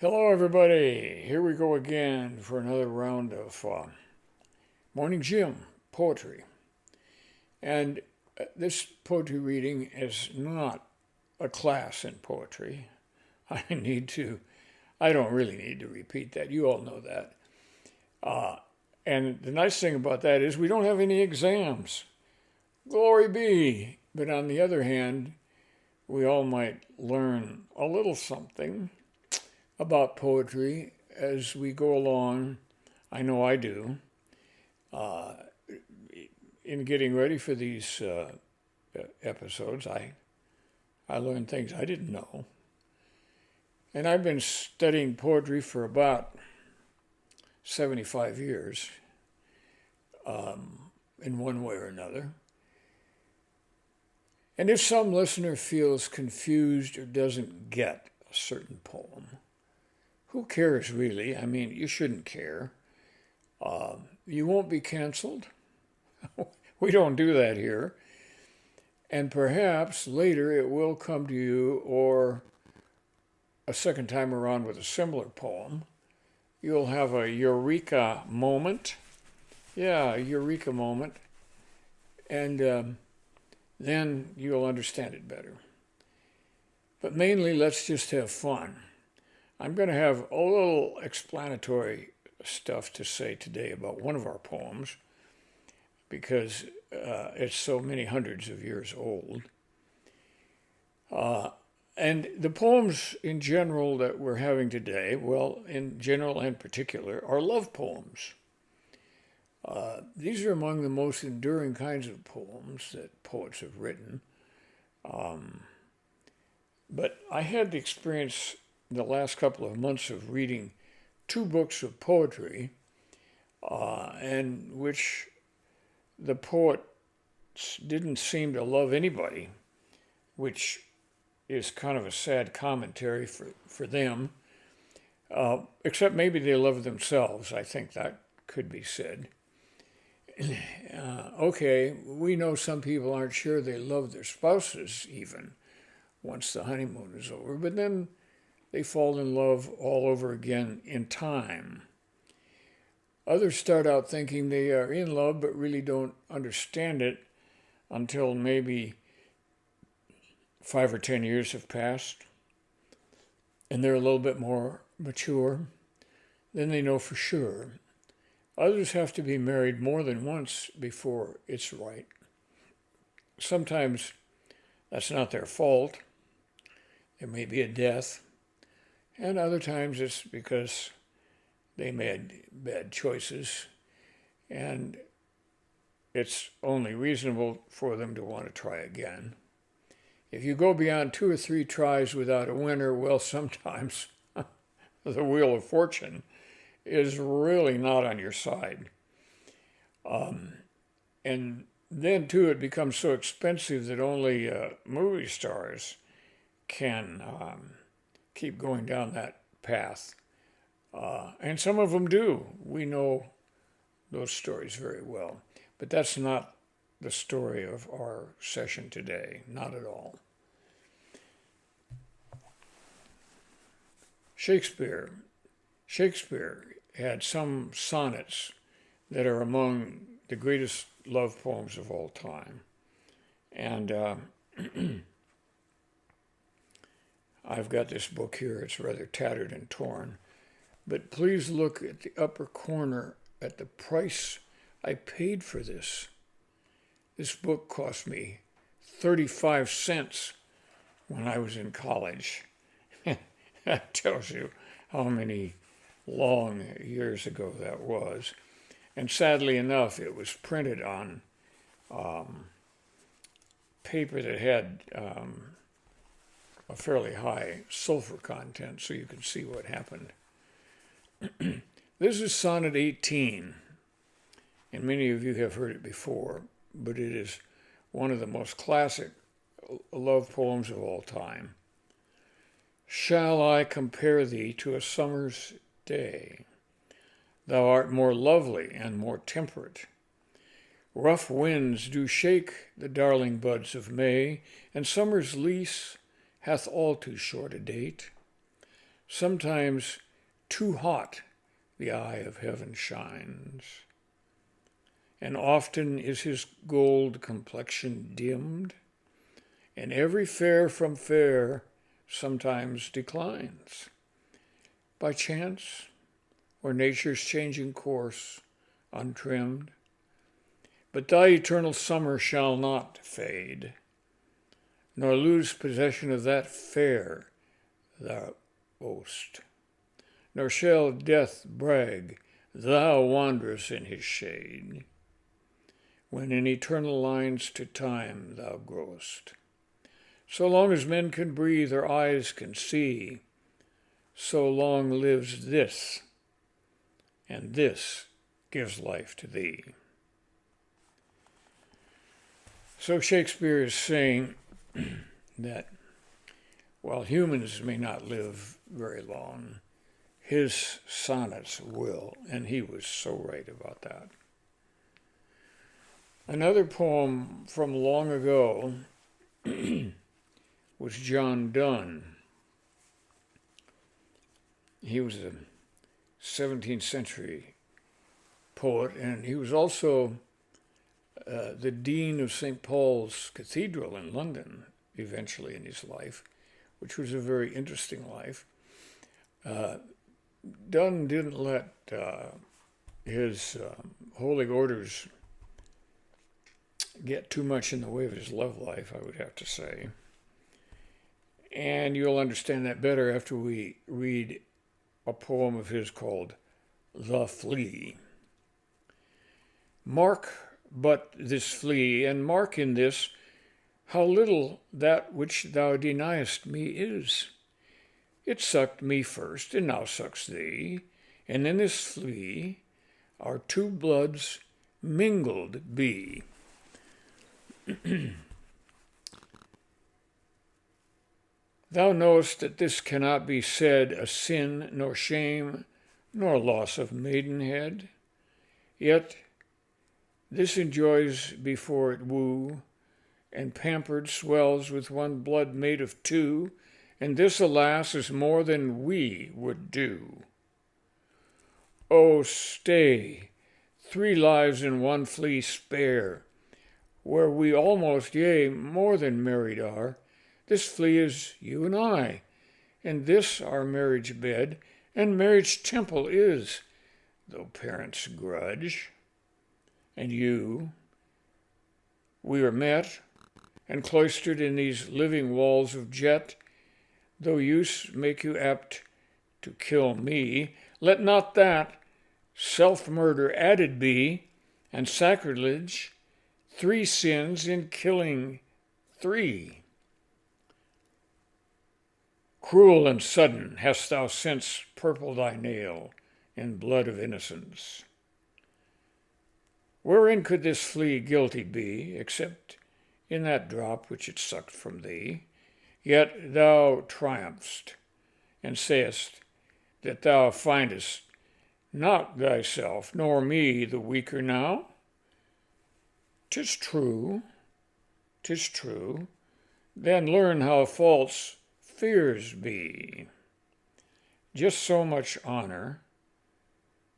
Hello, everybody. Here we go again for another round of Morning Gym poetry. And this poetry reading is not a class in poetry. I don't really need to repeat that. You all know that. And the nice thing about that is we don't have any exams. Glory be. But on the other hand, we all might learn a little something about poetry as we go along. I know I do. In getting ready for these episodes, I learned things I didn't know. And I've been studying poetry for about 75 years, in one way or another. And if some listener feels confused or doesn't get a certain poem, who cares really? I mean, you shouldn't care. You won't be canceled. We don't do that here. And perhaps later it will come to you, or a second time around with a similar poem, you'll have a eureka moment. Yeah, a eureka moment. And then you'll understand it better. But mainly, let's just have fun. I'm going to have a little explanatory stuff to say today about one of our poems because it's so many hundreds of years old. And the poems in general that we're having today, well, in general and particular, are love poems. These are among the most enduring kinds of poems that poets have written. But I had the experience the last couple of months of reading two books of poetry, and which the poets didn't seem to love anybody, which is kind of a sad commentary for them, except maybe they love themselves. I think that could be said. Okay, we know some people aren't sure they love their spouses even once the honeymoon is over, but then they fall in love all over again in time. Others start out thinking they are in love but really don't understand it until maybe 5 or 10 years have passed and they're a little bit more mature. Then they know for sure. Others have to be married more than once before it's right. Sometimes that's not their fault. There may be a death. And other times it's because they made bad choices, and it's only reasonable for them to want to try again. If you go beyond 2 or 3 tries without a winner, well, sometimes the wheel of fortune is really not on your side. And then, too, it becomes so expensive that only movie stars can keep going down that path. And some of them do. We know those stories very well. But that's not the story of our session today. Not at all. Shakespeare had some sonnets that are among the greatest love poems of all time. And I've got this book here. It's rather tattered and torn. But please look at the upper corner at the price I paid for this. This book cost me 35 cents when I was in college. That tells you how many long years ago that was. And sadly enough, it was printed on paper that had a fairly high sulfur content, so you can see what happened. This is Sonnet 18, and many of you have heard it before, but it is one of the most classic love poems of all time. Shall I compare thee to a summer's day? Thou art more lovely and more temperate. Rough winds do shake the darling buds of May, and summer's lease hath all too short a date. Sometimes too hot the eye of heaven shines, and often is his gold complexion dimmed, and every fair from fair sometimes declines, by chance or nature's changing course untrimmed. But thy eternal summer shall not fade, nor lose possession of that fair thou owest, nor shall death brag thou wanderest in his shade, when in eternal lines to time thou growest. So long as men can breathe or eyes can see, so long lives this, and this gives life to thee. So Shakespeare is saying that while humans may not live very long, his sonnets will, and he was so right about that. Another poem from long ago was John Donne. He was a 17th century poet, and he was also the dean of St. Paul's Cathedral in London, eventually in his life, which was a very interesting life. Dunn didn't let his holy orders get too much in the way of his love life, I would have to say. And you'll understand that better after we read a poem of his called The Flea. Mark but this flea, and mark in this how little that which thou deniest me is. It sucked me first, and now sucks thee, and in this flea our two bloods mingled be. Thou knowest that this cannot be said a sin, nor shame, nor loss of maidenhead. Yet this enjoys before it woo, and pampered swells with one blood made of two, and this, alas, is more than we would do. Oh, stay, 3 lives in one flea spare, where we almost, yea, more than married are. This flea is you and I, and this our marriage bed, and marriage temple is, though parents grudge. And you, we are met and cloistered in these living walls of jet, though use make you apt to kill me. Let not that self-murder added be, and sacrilege, 3 sins in killing 3. Cruel and sudden hast thou since purpled thy nail in blood of innocence. Wherein could this flea guilty be, except in that drop which it sucked from thee? Yet thou triumphst, and sayest that thou findest not thyself nor me the weaker now? 'Tis true, 'tis true. Then learn how false fears be. Just so much honor,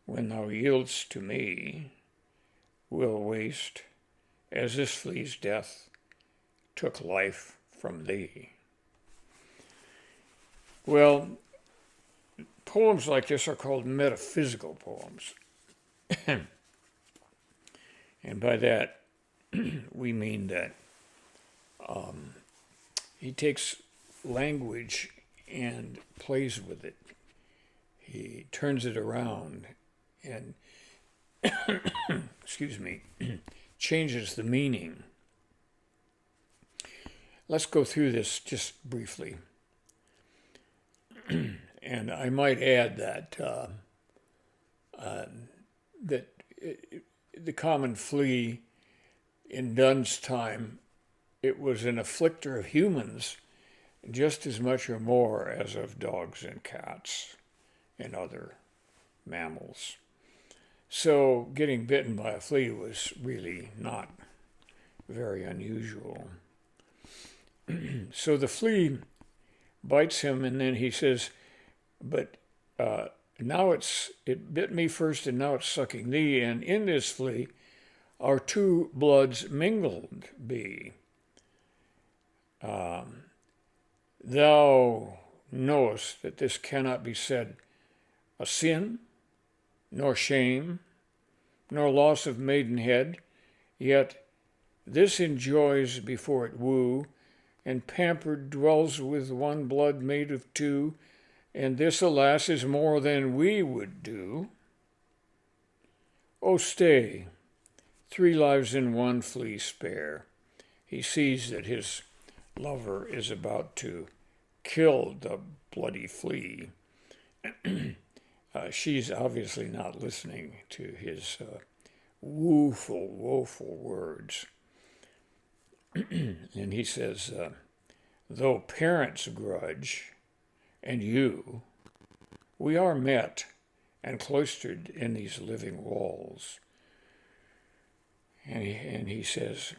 when thou yieldst to me, will waste, as this flea's death took life from thee. Well, poems like this are called metaphysical poems. And by that, we mean that he takes language and plays with it. He turns it around and changes the meaning. Let's go through this just briefly. And I might add that the common flea in Dunn's time, it was an afflictor of humans just as much or more as of dogs and cats and other mammals. So getting bitten by a flea was really not very unusual. So the flea bites him, and then he says, but now it bit me first, and now it's sucking thee, and in this flea our two bloods mingled be. Thou knowest that this cannot be said a sin, nor shame, nor loss of maidenhead, yet this enjoys before it woo, and pampered dwells with one blood made of two, and this, alas, is more than we would do. Oh, stay, 3 lives in one flea spare. He sees that his lover is about to kill the bloody flea. She's obviously not listening to his woeful words. And he says, though parents grudge, and you, we are met and cloistered in these living walls. And he says,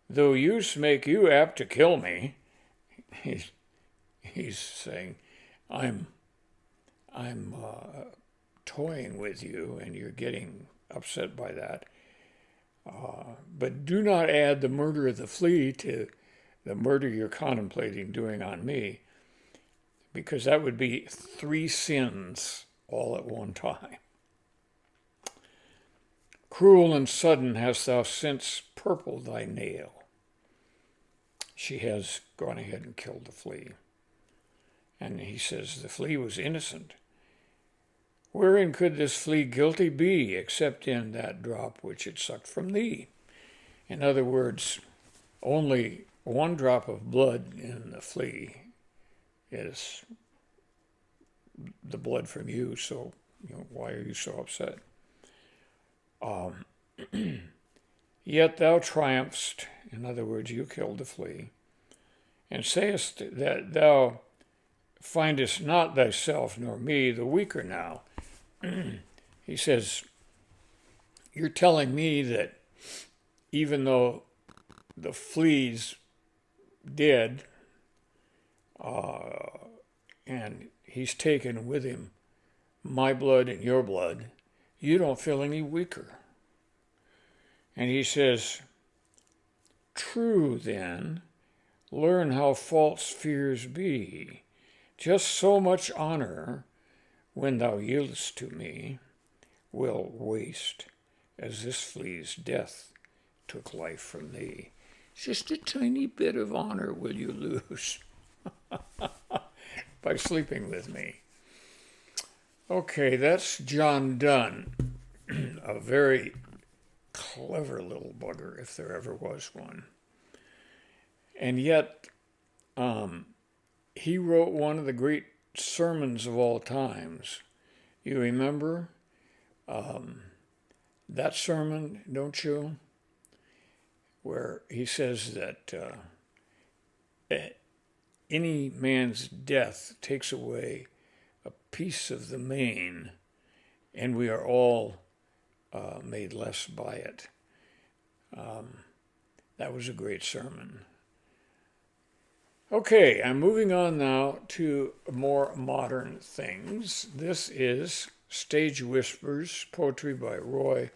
though use make you apt to kill me, he's saying, I'm toying with you, and you're getting upset by that. But do not add the murder of the flea to the murder you're contemplating doing on me, because that would be 3 sins all at one time. Cruel and sudden hast thou since purpled thy nail. She has gone ahead and killed the flea. And he says, the flea was innocent. Wherein could this flea guilty be, except in that drop which it sucked from thee? In other words, only 1 drop of blood in the flea is the blood from you, so why are you so upset? Yet thou triumphst, in other words, you killed the flea, and sayest that thou findest not thyself nor me the weaker now. He says, you're telling me that even though the flea's dead, and he's taken with him my blood and your blood, you don't feel any weaker. And he says, true then, learn how false fears be. Just so much honor, when thou yieldest to me, will waste, as this flea's death took life from thee. Just a tiny bit of honor will you lose by sleeping with me. Okay, that's John Donne, a very clever little bugger, if there ever was one. And yet, he wrote one of the great sermons of all times. You remember that sermon, don't you? Where he says that any man's death takes away a piece of the main, and we are all made less by it. That was a great sermon. Okay, I'm moving on now to more modern things. This is Stage Whispers, poetry by Roy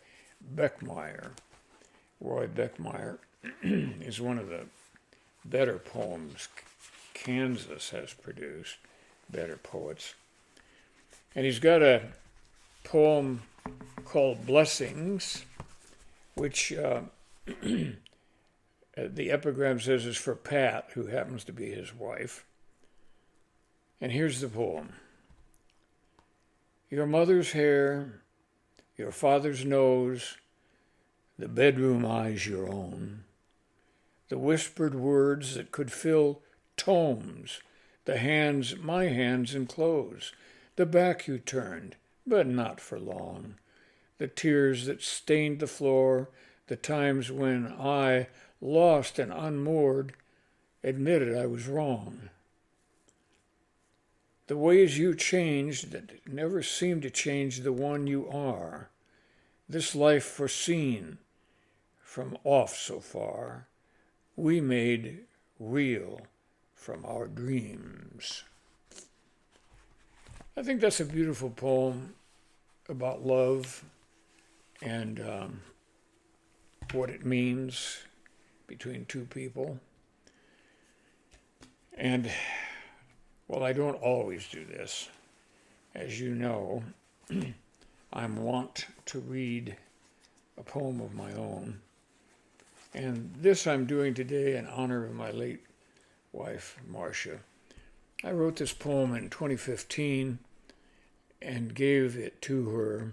Beckemeyer. Roy Beckemeyer is one of the better poems Kansas has produced, better poets. And he's got a poem called Blessings, which the epigram says is for Pat, who happens to be his wife. And here's the poem. Your mother's hair, your father's nose, the bedroom eyes your own, the whispered words that could fill tomes, the hands my hands enclose, the back you turned, but not for long, the tears that stained the floor, the times when I, lost and unmoored, admitted I was wrong. The ways you changed that never seemed to change the one you are, this life foreseen from off so far, we made real from our dreams. I think that's a beautiful poem about love and what it means between two people. And, well, I don't always do this. As you know, I'm wont to read a poem of my own. And this I'm doing today in honor of my late wife, Marcia. I wrote this poem in 2015 and gave it to her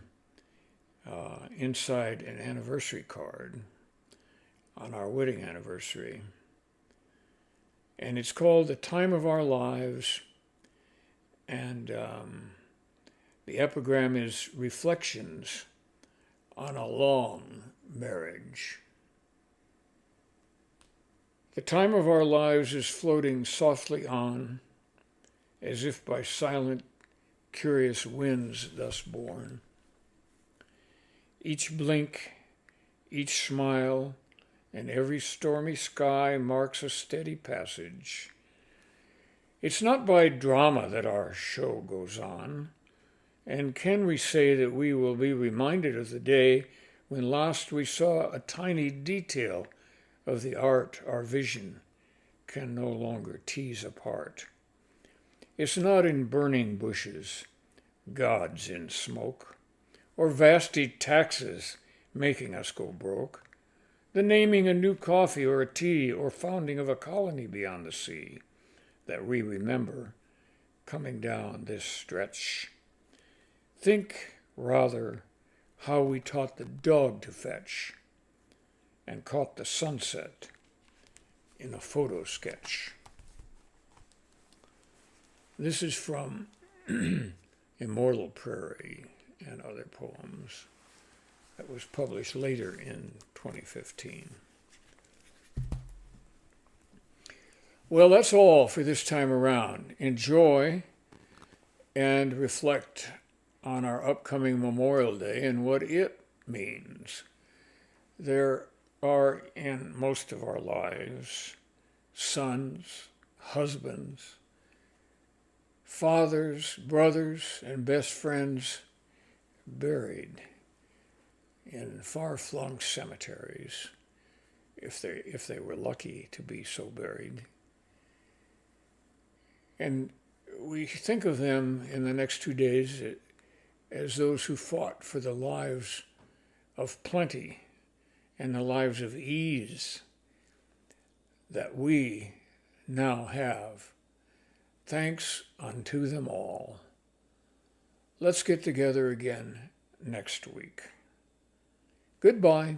inside an anniversary card on our wedding anniversary. And it's called The Time of Our Lives, and the epigram is Reflections on a Long Marriage. The time of our lives is floating softly on, as if by silent, curious winds thus born. Each blink, each smile, and every stormy sky marks a steady passage. It's not by drama that our show goes on, and can we say that we will be reminded of the day when last we saw a tiny detail of the art our vision can no longer tease apart? It's not in burning bushes, gods in smoke, or vasty taxes making us go broke, the naming a new coffee or a tea or founding of a colony beyond the sea that we remember coming down this stretch. Think rather how we taught the dog to fetch and caught the sunset in a photo sketch. This is from Immortal Prairie and Other Poems that was published later in 2015. Well, that's all for this time around. Enjoy and reflect on our upcoming Memorial Day and what it means. There are in most of our lives sons, husbands, fathers, brothers, and best friends buried in far-flung cemeteries, if they were lucky to be so buried. And we think of them in the next 2 days as those who fought for the lives of plenty and the lives of ease that we now have. Thanks unto them all. Let's get together again next week. Goodbye.